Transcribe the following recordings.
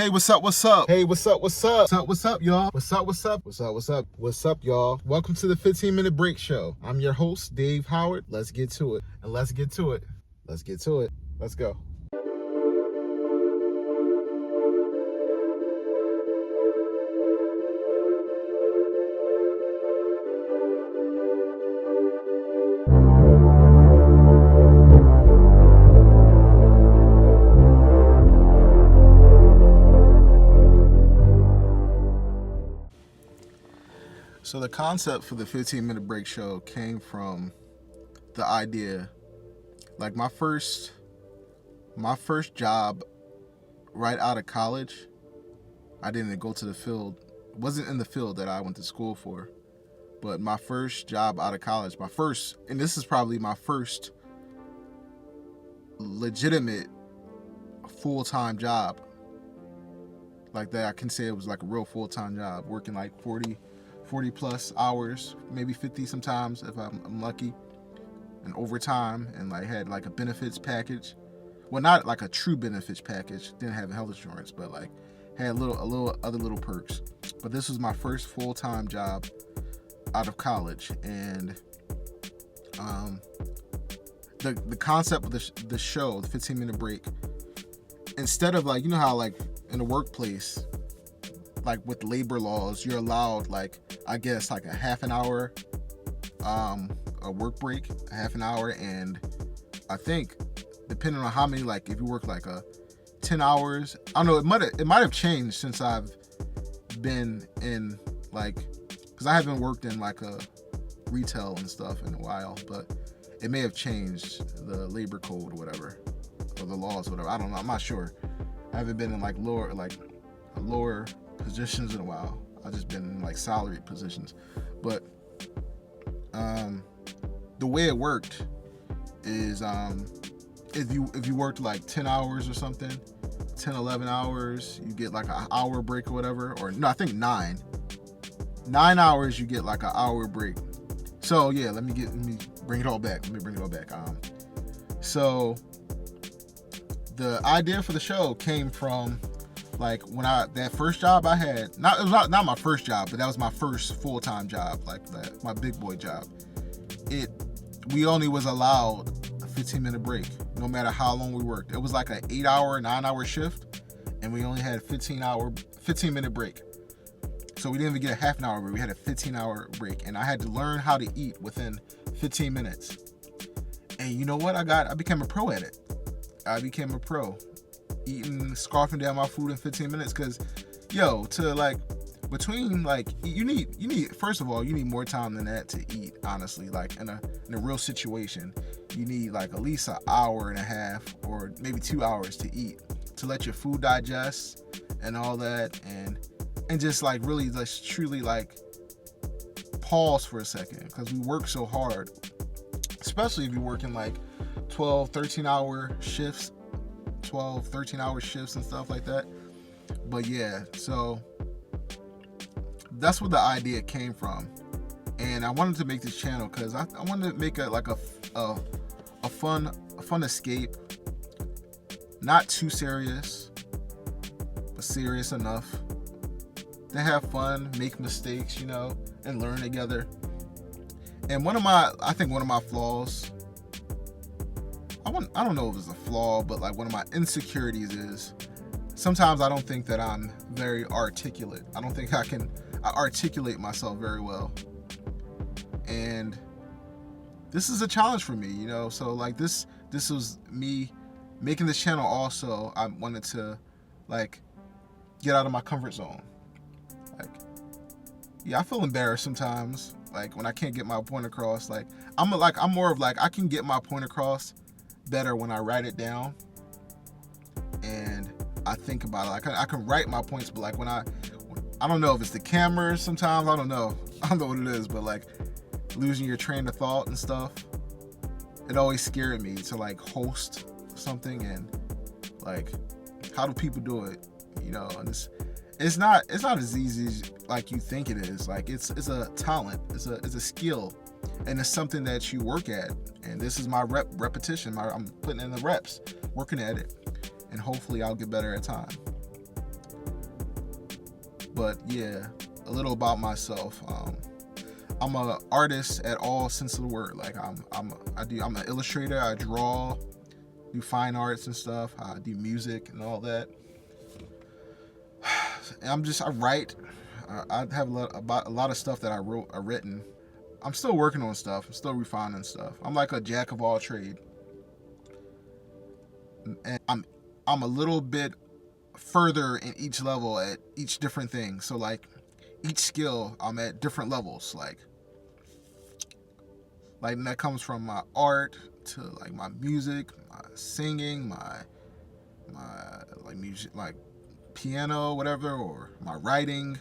Hey, what's up? Hey, what's up, y'all? What's up, y'all? Welcome to the 15-minute break show. I'm your host, Dave Howard. Let's get to it. Let's go. So the concept for the 15-minute break show came from the idea, like my first job right out of college. I didn't go to the field, wasn't in the field that I went to school for, but my first job out of college, and this is probably my first legitimate full-time job, like that I can say it was like a real full-time job, working like 40 plus hours, maybe 50 sometimes if I'm lucky, and overtime, and like had like a benefits package. Well, not like a true benefits package, didn't have health insurance, but like had a little other little perks. But this was my first full-time job out of college, and the concept of the show, the 15-minute break, instead of like, you know how like in the workplace, like with labor laws, you're allowed like, I guess like a half an hour a work break, a half an hour, and I think depending on how many, like if you work like 10 hours, I don't know, it might have changed since I've been in, like, because I haven't worked in like a retail and stuff in a while, but it may have changed, the labor code or whatever, or the laws or whatever, I don't know, I'm not sure. I haven't been in like lower positions in a while. I've just been in like salaried positions. But the way it worked is if you worked like 10 hours or something, 10, 11 hours, you get like an hour break or whatever, or no, I think 9 hours, you get like an hour break. So yeah, let me bring it all back. So the idea for the show came from, like, when that first job I had, it was not my first job, but that was my first full-time job, like that, my big boy job. We only was allowed a 15-minute break, no matter how long we worked. It was like an 8-hour, 9-hour shift, and we only had a 15-minute break. So we didn't even get a half an hour break, we had a 15-hour break, and I had to learn how to eat within 15 minutes. And you know what? I became a pro at it. I became a pro. Eating, scarfing down my food in 15 minutes, because you need first of all, you need more time than that to eat, honestly. Like in a real situation, you need like at least an hour and a half or maybe 2 hours to eat, to let your food digest and all that, and just like really just truly like pause for a second, because we work so hard, especially if you're working like 13-hour shifts and stuff like that. But yeah, so that's where the idea came from, and I wanted to make this channel because I wanted to make a fun escape, not too serious, but serious enough to have fun, make mistakes, and learn together. And I think one of my flaws, I don't know if it's a flaw, but like one of my insecurities is sometimes I don't think that I'm very articulate. I don't think I articulate myself very well. And this is a challenge for me, so like this was me making this channel. Also, I wanted to like get out of my comfort zone. Like, yeah, I feel embarrassed sometimes, like when I can't get my point across. Like I'm more of like, I can get my point across better when I write it down and I think about it. Like I can write my points, but like when I don't know if it's the camera sometimes, I don't know what it is, but like losing your train of thought and stuff, it always scared me to like host something, and like, how do people do it, and it's not as easy as like you think it is. Like it's a talent, it's a skill, and it's something that you work at. And this is my repetition. I'm putting in the reps, working at it, and hopefully I'll get better at time. But yeah, a little about myself. I'm an artist at all sense of the word. Like I'm an illustrator. I draw, do fine arts and stuff. I do music and all that. And I write. I have a lot of stuff that I've written. I'm still working on stuff. I'm still refining stuff. I'm like a jack of all trade, and I'm a little bit further in each level at each different thing. So like each skill, I'm at different levels. Like that comes from my art to like my music, my singing, my like music, like piano, whatever, or my writing,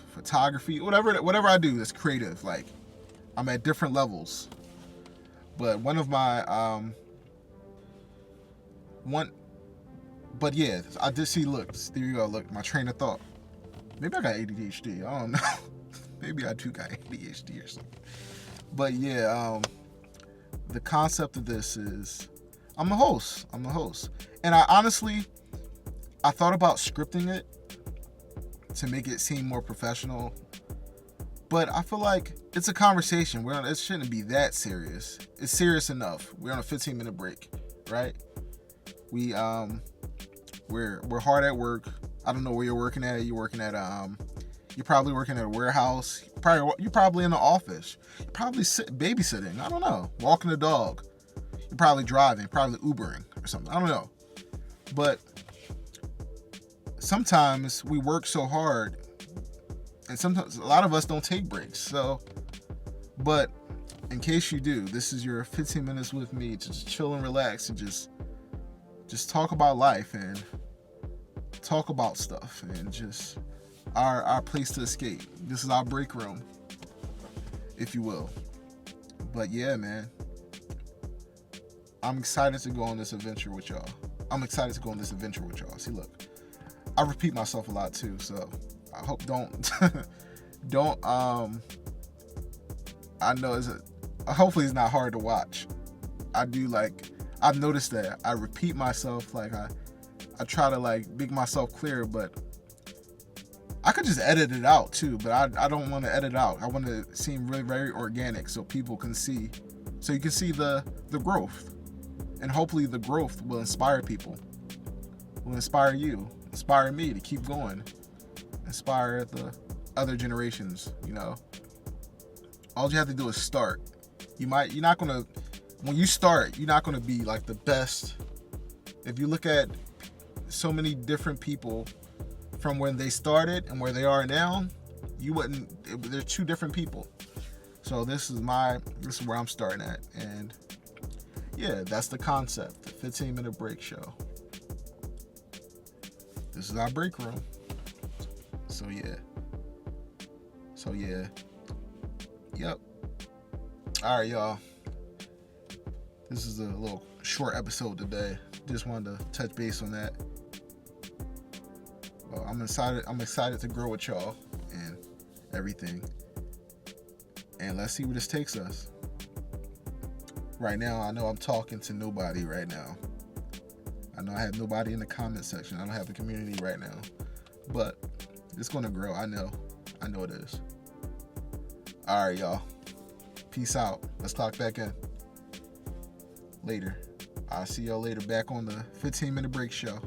photography, whatever I do that's creative. Like I'm at different levels. But one of my but yeah, I did see. Look, there you go. Look, my train of thought. Maybe I got ADHD. I don't know. Maybe I do got ADHD or something. But yeah, the concept of this is I'm the host, and I honestly thought about scripting it to make it seem more professional, but I feel like it's a conversation. It shouldn't be that serious. It's serious enough. We're on a 15-minute break, right? We're hard at work. I don't know where you're working at. You're probably working at a warehouse. You're probably in the office. You're probably babysitting. I don't know. Walking the dog. You're probably driving. Probably Ubering or something. I don't know. But sometimes we work so hard, and sometimes a lot of us don't take breaks. So, but in case you do, this is your 15 minutes with me to just chill and relax and just talk about life and talk about stuff and just our place to escape. This is our break room, if you will. But yeah, man, I'm excited to go on this adventure with y'all. See, look, I repeat myself a lot too, so I hope don't I know hopefully it's not hard to watch. I've noticed that I repeat myself. Like I try to like make myself clear, but I could just edit it out too, but I don't want to edit out. I want to seem really very organic so people can see, so you can see the growth, and hopefully the growth will inspire people, will inspire you, inspire me to keep going, inspire the other generations. You know, all you have to do is start. When you start, you're not gonna be like the best. If you look at so many different people from when they started and where they are now, they're two different people. So this is where I'm starting at. And yeah, that's the concept, the 15-minute break show. This is our break room. So yeah. Yep. All right, y'all. This is a little short episode today. Just wanted to touch base on that. Well, I'm excited to grow with y'all and everything. And let's see where this takes us. Right now, I know I'm talking to nobody right now. I know I have nobody in the comment section. I don't have a community right now. But it's going to grow. I know it is. All right, y'all. Peace out. Let's clock back in. Later. I'll see y'all later back on the 15-minute break show.